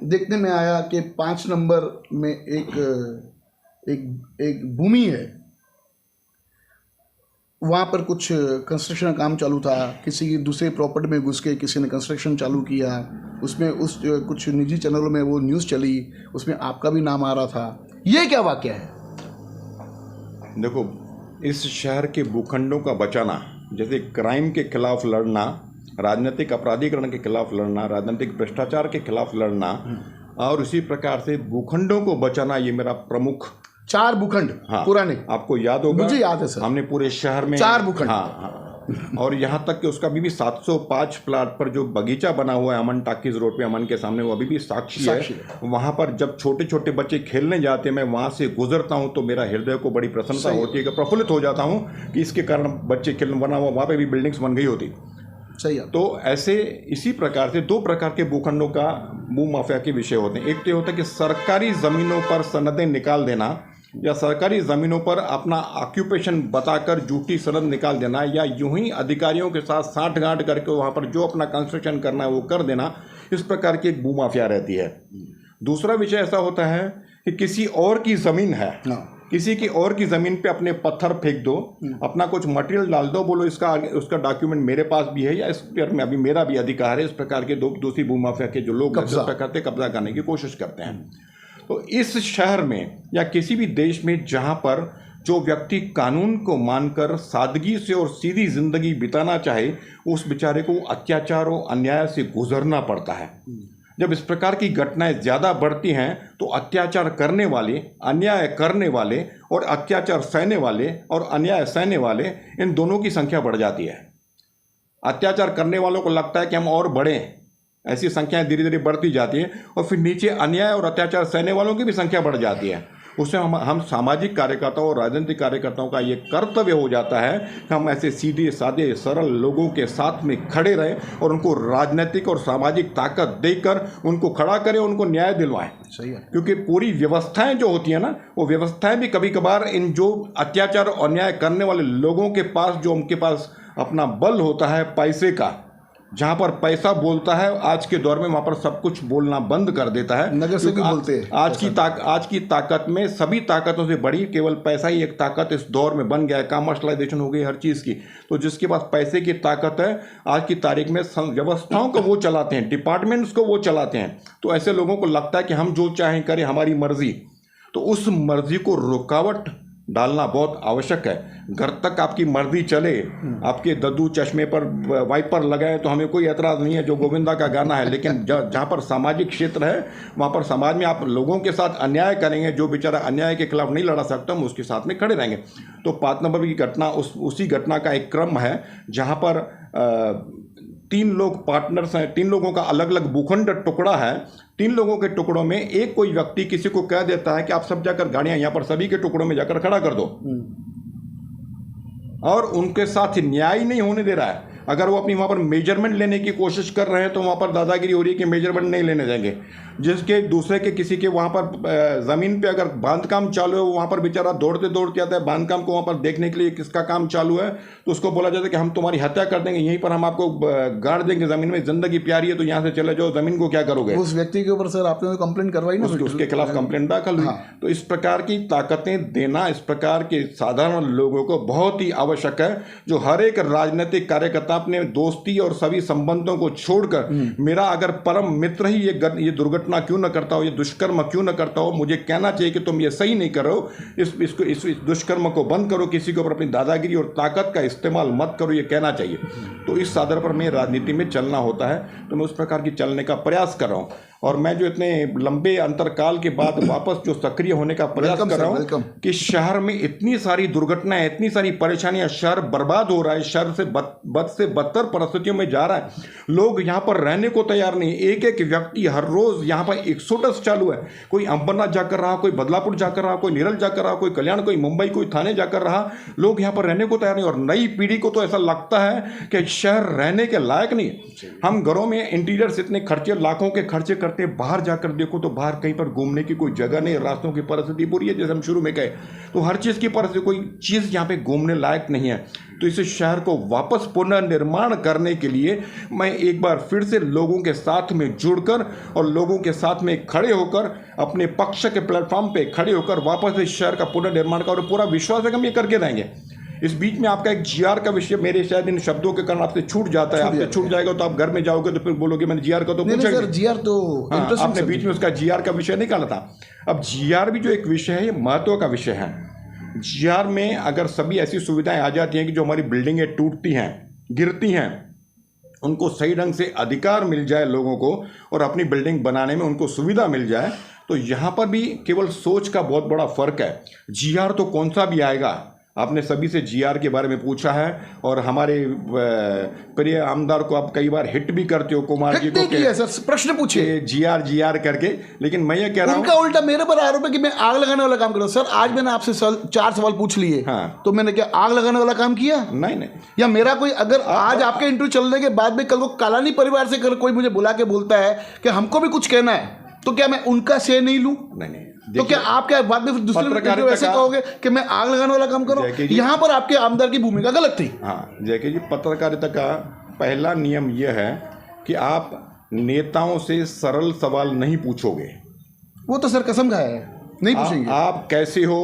Speaker 2: देखने में आया कि 5 नंबर में एक भूमि है, वहाँ पर कुछ कंस्ट्रक्शन का काम चालू था, किसी की दूसरे प्रॉपर्टी में घुस के किसी ने कंस्ट्रक्शन चालू किया, उसमें कुछ निजी चैनलों में वो न्यूज़ चली, उसमें आपका भी नाम आ रहा था। ये क्या वाकया है?
Speaker 1: देखो, इस शहर के भूखंडों का बचाना, जैसे क्राइम के खिलाफ लड़ना, राजनीतिक अपराधीकरण के खिलाफ लड़ना, राजनीतिक भ्रष्टाचार के खिलाफ लड़ना और इसी प्रकार से भूखंडों को बचाना, ये मेरा प्रमुख
Speaker 2: 4 भूखंड पुराने,
Speaker 1: आपको याद होगा,
Speaker 2: मुझे याद है सर,
Speaker 1: हमने पूरे शहर में
Speaker 2: 4 भूखंड,
Speaker 1: हाँ, और यहाँ तक कि उसका अभी भी 705 प्लाट पर जो बगीचा बना हुआ है अमन टाकीज रोड पे, अमन के सामने, वो अभी भी साक्षी है। वहाँ पर जब छोटे छोटे बच्चे खेलने जाते हैं, मैं वहाँ से गुजरता हूँ तो मेरा हृदय को बड़ी प्रसन्नता होती है कि प्रफुल्लित हो जाता हूँ कि इसके कारण बच्चे खेलने बना हुआ, वहाँ पे भी बिल्डिंग्स बन गई होती।
Speaker 2: सही है।
Speaker 1: तो ऐसे इसी प्रकार से 2 प्रकार के भूखंडों का भू माफिया के विषय होते हैं। एक तो होता है कि सरकारी ज़मीनों पर सनदें निकाल देना, या सरकारी ज़मीनों पर अपना ऑक्यूपेशन बताकर झूठी सनद निकाल देना, या यूं ही अधिकारियों के साथ साठगांठ करके वहाँ पर जो अपना कंस्ट्रक्शन करना है वो कर देना। इस प्रकार की एक भू माफिया रहती है। दूसरा विषय ऐसा होता है कि किसी और की ज़मीन है, किसी की और की ज़मीन पे अपने पत्थर फेंक दो, अपना कुछ मटेरियल डाल दो, बोलो उसका डॉक्यूमेंट मेरे पास भी है या इस पर में अभी मेरा भी अधिकार है। इस प्रकार के दूसरी भू माफिया के जो लोग कब्जा करने की कोशिश करते हैं। तो इस शहर में या किसी भी देश में जहाँ पर जो व्यक्ति कानून को मानकर सादगी से और सीधी जिंदगी बिताना चाहे, उस बेचारे को अत्याचार और अन्याय से गुजरना पड़ता है। जब इस प्रकार की घटनाएं ज़्यादा बढ़ती हैं तो अत्याचार करने वाले, अन्याय करने वाले और अत्याचार सहने वाले और अन्याय सहने वाले, इन दोनों की संख्या बढ़ जाती है। अत्याचार करने वालों को लगता है कि हम और बढ़ें, ऐसी संख्याएं धीरे धीरे बढ़ती जाती है, और फिर नीचे अन्याय और अत्याचार सहने वालों की भी संख्या बढ़ जाती है। उससे हम सामाजिक कार्यकर्ताओं और राजनीतिक कार्यकर्ताओं का ये कर्तव्य हो जाता है कि हम ऐसे सीधे साधे सरल लोगों के साथ में खड़े रहें और उनको राजनीतिक और सामाजिक ताकत देकर उनको खड़ा करें, उनको न्याय दिलवाएं।
Speaker 2: सही है।
Speaker 1: क्योंकि पूरी व्यवस्थाएं जो होती है ना, वो व्यवस्थाएं भी कभी कभार इन जो अत्याचार और अन्याय करने वाले लोगों के पास, जो उनके पास अपना बल होता है पैसे का, जहाँ पर पैसा बोलता है, आज के दौर में वहाँ पर सब कुछ बोलना बंद कर देता है।
Speaker 2: नगर से भी बोलते हैं।
Speaker 1: आज की ताकत में सभी ताकतों से बड़ी केवल पैसा ही एक ताकत इस दौर में बन गया है। कमर्शलाइजेशन हो गई हर चीज़ की। तो जिसके पास पैसे की ताकत है, आज की तारीख में व्यवस्थाओं को वो चलाते हैं, डिपार्टमेंट्स को वो चलाते हैं। तो ऐसे लोगों को लगता है कि हम जो चाहें करें, हमारी मर्जी। तो उस मर्जी को रुकावट डालना बहुत आवश्यक है। घर तक आपकी मर्जी चले, आपके दद्दू चश्मे पर वाइपर लगाए तो हमें कोई एतराज़ नहीं है, जो गोविंदा का गाना है। लेकिन जहाँ पर सामाजिक क्षेत्र है, वहाँ पर समाज में आप लोगों के साथ अन्याय करेंगे, जो बेचारा अन्याय के खिलाफ नहीं लड़ा सकता, हम उसके साथ में खड़े रहेंगे। तो 5 नंबर की घटना उसी घटना का एक क्रम है, जहाँ पर 3 लोग पार्टनर्स हैं, 3 लोगों का अलग अलग भूखंड टुकड़ा है। 3 लोगों के टुकड़ों में एक कोई व्यक्ति किसी को कह देता है कि आप सब जाकर गाड़ियां यहाँ पर सभी के टुकड़ों में जाकर खड़ा कर दो, और उनके साथ न्याय नहीं होने दे रहा है। अगर वो अपनी वहाँ पर मेजरमेंट लेने की कोशिश कर रहे हैं तो वहाँ पर दादागिरी हो रही है कि मेजरमेंट नहीं लेने देंगे। जिसके दूसरे के किसी के वहाँ पर ज़मीन पे अगर बांधकाम चालू है, वो वहाँ पर बेचारा दौड़ते दौड़ते आता है बांधकाम को वहाँ पर देखने के लिए किसका काम चालू है, तो उसको बोला जाता है कि हम तुम्हारी हत्या कर देंगे, यहीं पर हम आपको गाड़ देंगे ज़मीन में, ज़िंदगी प्यारी है तो यहाँ से चले जाओ, ज़मीन को क्या करोगे।
Speaker 2: उस व्यक्ति के ऊपर सर आपने कंप्लेंट करवाई ना,
Speaker 1: उसके खिलाफ कंप्लेंट दाखिल हुई। तो इस प्रकार की ताकतें देना इस प्रकार के साधारण लोगों को बहुत ही आवश्यक है, जो हर एक राजनीतिक कार्यकर्ता अपने दोस्ती और सभी संबंधों को छोड़कर, मेरा अगर परम मित्र ही ये दुर्घटना क्यों न करता हो, ये दुष्कर्म क्यों न करता हो, मुझे कहना चाहिए कि तुम ये सही नहीं करो, इस दुष्कर्म को बंद करो, किसी के ऊपर अपनी दादागिरी और ताकत का इस्तेमाल मत करो, ये कहना चाहिए। तो इस आधार पर मैं राजनीति में चलना होता है, तो मैं उस प्रकार की चलने का प्रयास कर रहा हूँ। और मैं जो इतने लंबे अंतरकाल के बाद वापस जो सक्रिय होने का प्रयास कर रहा हूँ कि शहर में इतनी सारी दुर्घटनाएं, इतनी सारी परेशानियां, शहर बर्बाद हो रहा है, शहर से बद से बदतर परिस्थितियों में जा रहा है, लोग यहाँ पर रहने को तैयार नहीं। एक एक व्यक्ति हर रोज यहाँ पर एक्सोडस चालू है, कोई अंबरनाथ जाकर रहा, कोई बदलापुर जाकर रहा, कोई निरल जाकर रहा, कोई कल्याण, कोई मुंबई, कोई थाने जाकर रहा, लोग यहाँ पर रहने को तैयार नहीं। और नई पीढ़ी को तो ऐसा लगता है कि शहर रहने के लायक नहीं है। हम घरों में इंटीरियर्स इतने खर्चे, लाखों के खर्चे करते, बाहर जाकर देखो तो बाहर कहीं पर घूमने की कोई जगह नहीं, रास्तों की परिस्थिति बुरी है, जैसे हम शुरू में कहे, तो हर चीज़ की परिस्थिति, कोई चीज़ यहाँ पे घूमने लायक नहीं है। तो इस शहर को वापस पुनर्निर्माण करने के लिए मैं एक बार फिर से लोगों के साथ में जुड़कर और लोगों के साथ में खड़े होकर, अपने पक्ष के प्लेटफॉर्म पे खड़े होकर वापस इस शहर का पुनर्निर्माण का, और पूरा विश्वास है कि हम ये करके रहेंगे। इस बीच में आपका एक जीआर का विषय मेरे शायद इन शब्दों के कारण आपसे छूट जाता है, आपसे छूट जाएगा तो आप घर में जाओगे तो फिर बोलोगे मैंने जीआर का तो पूछा नहीं।
Speaker 2: जीआर तो
Speaker 1: आपने बीच में उसका जीआर का विषय निकाला था। अब जीआर भी जो एक विषय है, ये महत्व का विषय है। जीआर में अगर सभी ऐसी सुविधाएं आ जाती हैं कि जो हमारी बिल्डिंगें टूटती हैं, गिरती हैं, उनको सही ढंग से अधिकार मिल जाए लोगों को और अपनी बिल्डिंग बनाने में उनको सुविधा मिल जाए, तो यहाँ पर भी केवल सोच का बहुत बड़ा फर्क है। जीआर तो कौन सा भी आएगा, आपने सभी से जीआर के बारे में पूछा है और हमारे प्रिय आमदार को आप कई बार हिट भी करते हो, कुमार जी को
Speaker 2: सर प्रश्न पूछे
Speaker 1: जीआर करके, लेकिन मैं ये कह रहा हूँ
Speaker 2: उनका उल्टा मेरे पर आरोप है कि मैं आग लगाने वाला काम कर रहा हूँ। सर आज मैंने आपसे 4 सवाल पूछ लिए,
Speaker 1: हाँ,
Speaker 2: तो मैंने क्या आग लगाने वाला काम किया?
Speaker 1: नहीं। या
Speaker 2: मेरा कोई अगर आज आपके इंटरव्यू चलने के बाद में कल को कालानी परिवार से कोई मुझे बुला के बोलता है कि हमको भी कुछ कहना है, तो क्या मैं उनका से नहीं लूं?
Speaker 1: नहीं।
Speaker 2: तो क्या आप क्या बाद में फिर दूसरे ऐसे कहोगे कि मैं आग लगाने वाला काम करूं? यहाँ पर आपके आमदार की भूमिका गलत थी।
Speaker 1: हाँ जैके जी, पत्रकारिता का पहला नियम यह है कि आप नेताओं से सरल सवाल नहीं पूछोगे।
Speaker 2: वो तो सर कसम खाया है, नहीं पूछेंगे।
Speaker 1: आप कैसे हो,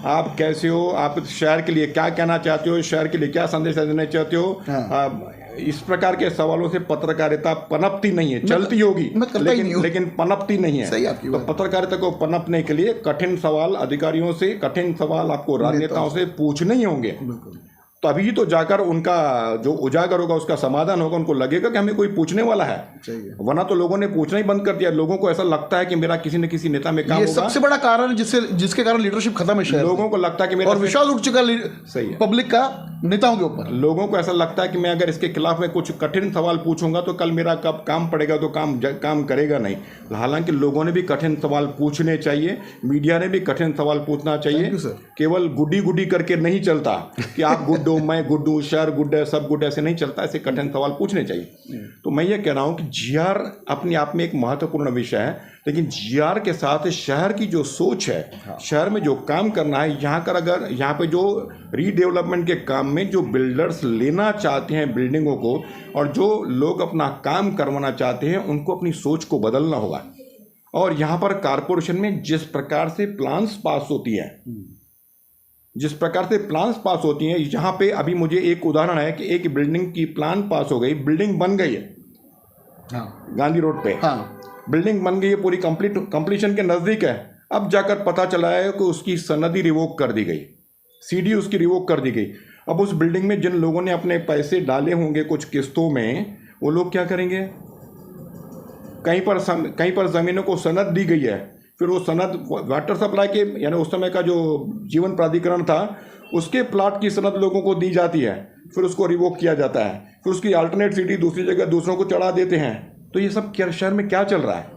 Speaker 1: आप कैसे हो, आप शहर के लिए क्या कहना चाहते हो, शहर के लिए क्या संदेश देना चाहते हो, हाँ। इस प्रकार के सवालों से पत्रकारिता पनपती नहीं है, चलती होगी लेकिन पनपती नहीं है।
Speaker 2: सही आपकी
Speaker 1: तो पत्रकारिता को पनपने के लिए कठिन सवाल अधिकारियों से, कठिन सवाल आपको राजनेताओं से पूछने ही होंगे, तभी तो जाकर उनका जो उजागर होगा उसका समाधान होगा, उनको लगेगा कि हमें कोई पूछने वाला है। वरना तो लोगों ने पूछना ही बंद कर दिया। लोगों को ऐसा लगता है कि मेरा किसी न किसी नेता में काम होगा।
Speaker 2: सबसे बड़ा कारण जिसके कारण लीडरशिप खत्म है शहर।
Speaker 1: लोगों को लगता है कि मेरा
Speaker 2: और विश्वास उठ चुका
Speaker 1: सही है
Speaker 2: पब्लिक का नेताओं के ऊपर।
Speaker 1: लोगों को ऐसा लगता है कि मैं अगर इसके खिलाफ में कुछ कठिन सवाल पूछूंगा तो कल मेरा कब काम पड़ेगा तो काम करेगा नहीं। हालांकि लोगों ने भी कठिन सवाल पूछने चाहिए, मीडिया ने भी कठिन सवाल पूछना चाहिए। केवल गुड्डी करके नहीं चलता कि आप गुड हो, मैं गुड हूँ, शहर गुड है, सब गुड, ऐसे नहीं चलता। ऐसे कठिन सवाल पूछने चाहिए। तो मैं ये कह रहा हूँ कि जीआर अपने आप में एक महत्वपूर्ण विषय है, लेकिन जीआर के साथ शहर की जो सोच है, शहर में जो काम करना है, यहाँ पे जो रीडेवलपमेंट के काम में जो बिल्डर्स लेना चाहते हैं बिल्डिंगों को, और जो लोग अपना काम करवाना चाहते हैं, उनको अपनी सोच को बदलना होगा। और यहाँ पर कारपोरेशन में जिस प्रकार से प्लान्स पास होती है, यहाँ पे अभी मुझे एक उदाहरण है कि एक बिल्डिंग की प्लान पास हो गई, बिल्डिंग बन गई है, गांधी रोड पे, बिल्डिंग बन गई है, पूरी कंप्लीशन के नज़दीक है। अब जाकर पता चला है कि उसकी सनदी रिवोक कर दी गई, सीडी उसकी रिवोक कर दी गई। अब उस बिल्डिंग में जिन लोगों ने अपने पैसे डाले होंगे कुछ किस्तों में, वो लोग क्या करेंगे? कहीं पर ज़मीनों को सनद दी गई है, फिर वो सनद वाटर सप्लाई के, यानी उस समय का जो जीवन प्राधिकरण था, उसके प्लाट की सनद लोगों को दी जाती है, फिर उसको रिवोक किया जाता है, फिर उसकी अल्टरनेट सिटी दूसरी जगह दूसरों को चढ़ा देते हैं। तो ये सब शहर में क्या चल रहा है?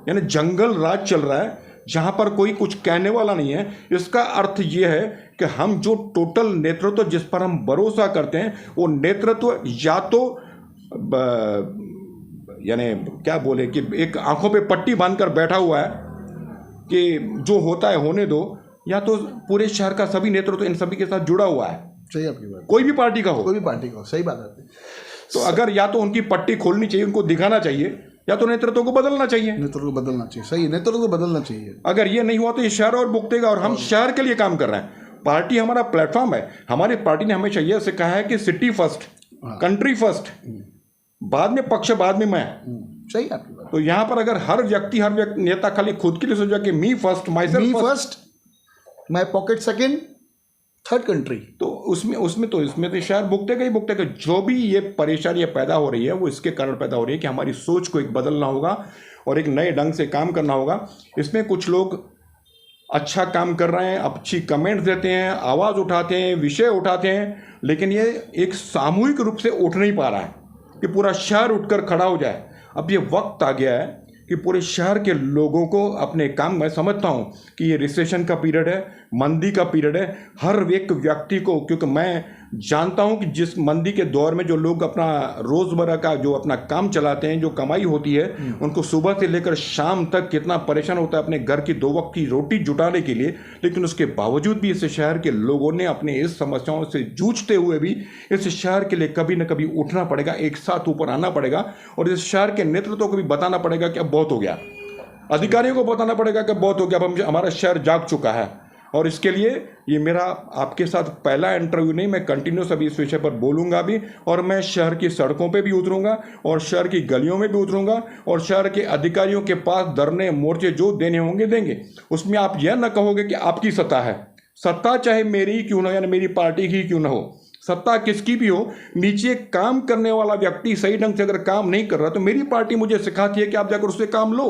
Speaker 1: यानी जंगल राज चल रहा है। जहां पर कोई कुछ कहने वाला नहीं है। इसका अर्थ ये है कि हम जो टोटल नेतृत्व जिस पर हम भरोसा करते हैं वो नेतृत्व या तो यानी क्या बोले कि एक आंखों पे पट्टी बांधकर बैठा हुआ है कि जो होता है होने दो, या तो पूरे शहर का सभी नेतृत्व इन सभी के साथ जुड़ा हुआ है।
Speaker 2: सही आपकी बात,
Speaker 1: कोई भी पार्टी का हो,
Speaker 2: कोई भी पार्टी का हो, सही बात है।
Speaker 1: तो अगर या तो उनकी पट्टी खोलनी चाहिए, उनको दिखाना चाहिए, या तो नेतृत्व को बदलना चाहिए।
Speaker 2: नेतृत्व को बदलना चाहिए, सही, नेतृत्व को बदलना चाहिए।
Speaker 1: अगर ये नहीं हुआ तो ये शहर और भुगतेगा, और हम शहर के लिए काम कर रहे हैं। पार्टी हमारा प्लेटफॉर्म है। हमारी पार्टी ने हमेशा यह से कहा है कि सिटी फर्स्ट, कंट्री फर्स्ट, बाद में पक्ष, बाद में मैं।
Speaker 2: सही आपकी बात।
Speaker 1: तो यहाँ पर अगर हर व्यक्ति नेता खाली खुद के लिए सोचा कि me first, myself
Speaker 2: first, my pocket second, third country,
Speaker 1: तो उसमें तो शहर भुगतेगा ही भुगतेगा। जो भी ये परेशानियां पैदा हो रही है वो इसके कारण पैदा हो रही है कि हमारी सोच को एक बदलना होगा और एक नए ढंग से काम करना होगा। इसमें कुछ लोग अच्छा काम कर रहे हैं, अच्छी कमेंट्स देते हैं, आवाज़ उठाते हैं, विषय उठाते हैं, लेकिन ये एक सामूहिक रूप से उठ नहीं पा रहा है कि पूरा शहर उठकर खड़ा हो जाए। अब ये वक्त आ गया है कि पूरे शहर के लोगों को अपने काम, मैं समझता हूँ कि ये रिसेशन का पीरियड है, मंदी का पीरियड है। हर एक व्यक्ति को, क्योंकि मैं जानता हूँ कि जिस मंदी के दौर में जो लोग अपना रोज़मर्रा का जो अपना काम चलाते हैं, जो कमाई होती है, उनको सुबह से लेकर शाम तक कितना परेशान होता है अपने घर की 2 वक्त की रोटी जुटाने के लिए। लेकिन उसके बावजूद भी इस शहर के लोगों ने अपने इस समस्याओं से जूझते हुए भी इस शहर के लिए कभी न कभी उठना पड़ेगा, एक साथ ऊपर आना पड़ेगा, और इस शहर के नेतृत्व को भी बताना पड़ेगा कि अब बहुत हो गया। अधिकारियों को बताना पड़ेगा कि बहुत हो गया, अब हमारा शहर जाग चुका है। और इसके लिए ये मेरा आपके साथ पहला इंटरव्यू नहीं, मैं कंटिन्यूस अभी इस विषय पर बोलूँगा भी, और मैं शहर की सड़कों पे भी उतरूँगा और शहर की गलियों में भी उतरूँगा और शहर के अधिकारियों के पास धरने मोर्चे जो देने होंगे देंगे। उसमें आप यह ना कहोगे कि आपकी सत्ता है। सत्ता चाहे मेरी ही क्यों ना हो, यानी मेरी पार्टी की क्यों ना हो, सत्ता किसकी भी हो, नीचे काम करने वाला व्यक्ति सही ढंग से अगर काम नहीं कर रहा तो मेरी पार्टी मुझे सिखाती है कि आप जाकर उससे काम लो।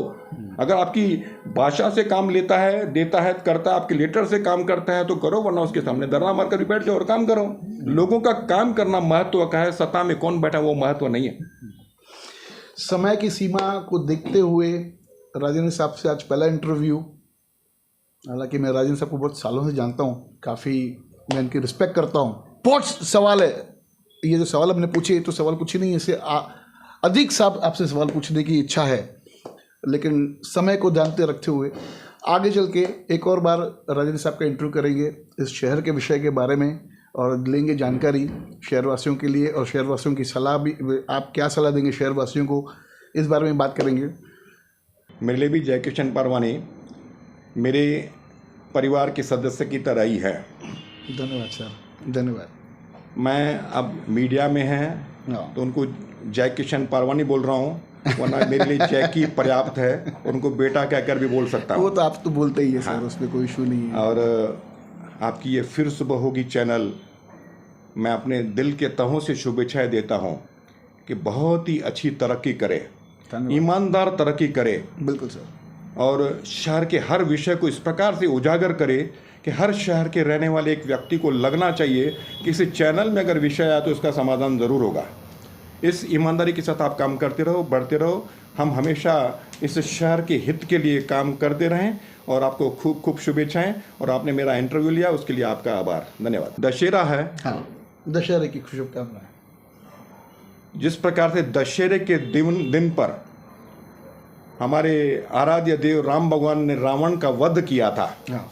Speaker 1: अगर आपकी भाषा से काम लेता है, देता है, करता है, आपके लेटर से काम करता है तो करो, वरना उसके सामने धरना मारकर भी बैठ जाओ और काम करो। लोगों का काम करना महत्व का है, सत्ता में कौन बैठा वो महत्व नहीं है।
Speaker 2: समय की सीमा को देखते हुए राजेंद्र साहब से आज पहला इंटरव्यू, हालांकि मैं राजेंद्र साहब को बहुत सालों से जानता हूँ, काफ़ी मैं इनकी रिस्पेक्ट करता हूँ। बहुत सवाल है, ये जो सवाल हमने पूछे तो सवाल कुछ ही नहीं है, इससे अधिक साहब आपसे सवाल पूछने की इच्छा है, लेकिन समय को ध्यान रखते हुए आगे चल के एक और बार राजेंद्र साहब का इंटरव्यू करेंगे इस शहर के विषय के बारे में और लेंगे जानकारी शहरवासियों के लिए, और शहरवासियों की सलाह भी, आप क्या सलाह देंगे शहरवासियों को, इस बारे में बात करेंगे।
Speaker 1: मेरे लिए भी जयकिशन परवानी मेरे परिवार के सदस्य की तरह ही है।
Speaker 2: धन्यवाद सर, धन्यवाद।
Speaker 1: मैं अब मीडिया में हैं तो उनको जयकिशन परवानी बोल रहा हूँ, वरना मेरे लिए जैकी पर्याप्त है, उनको बेटा कहकर भी बोल सकता हूँ।
Speaker 2: वो तो आप तो बोलते ही है सर, उसमें कोई इशू नहीं है।
Speaker 1: और आपकी ये फिर सुबह होगी चैनल, मैं अपने दिल के तहों से शुभेच्छाएं देता हूँ कि बहुत ही अच्छी तरक्की करे, ईमानदार तरक्की करे।
Speaker 2: बिल्कुल सर।
Speaker 1: और शहर के हर विषय को इस प्रकार से उजागर करे कि हर शहर के रहने वाले एक व्यक्ति को लगना चाहिए कि इस चैनल में अगर विषय आया तो इसका समाधान ज़रूर होगा। इस ईमानदारी के साथ आप काम करते रहो, बढ़ते रहो। हम हमेशा इस शहर के हित के लिए काम करते रहें और आपको खूब खूब शुभेच्छाएं। और आपने मेरा इंटरव्यू लिया उसके लिए आपका आभार, धन्यवाद। दशहरा है,
Speaker 2: हाँ, दशहरे की शुभकामनाएं।
Speaker 1: जिस प्रकार से दशहरे के दिन पर हमारे आराध्य देव राम भगवान ने रावण का वध किया था,
Speaker 2: हाँ,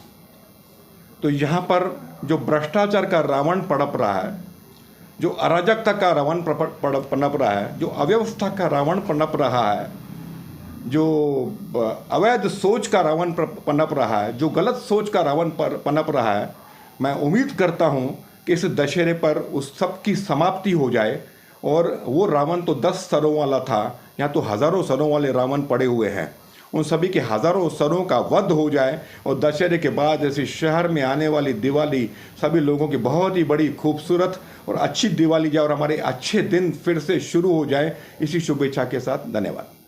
Speaker 1: तो यहाँ पर जो भ्रष्टाचार का रावण पनप रहा है, जो अराजकता का रावण पनप रहा है, जो अव्यवस्था का रावण पनप रहा है, जो अवैध सोच का रावण पनप रहा है, जो गलत सोच का रावण पनप रहा है, मैं उम्मीद करता हूँ कि इस दशहरे पर उस सब की समाप्ति हो जाए। और वो रावण तो 10 सरों वाला था, यहाँ तो हज़ारों सरों वाले रावण पड़े हुए हैं, उन सभी के हज़ारों सरों का वध हो जाए और दशहरे के बाद ऐसे शहर में आने वाली दिवाली सभी लोगों की बहुत ही बड़ी खूबसूरत और अच्छी दिवाली जाए और हमारे अच्छे दिन फिर से शुरू हो जाए। इसी शुभेच्छा के साथ धन्यवाद।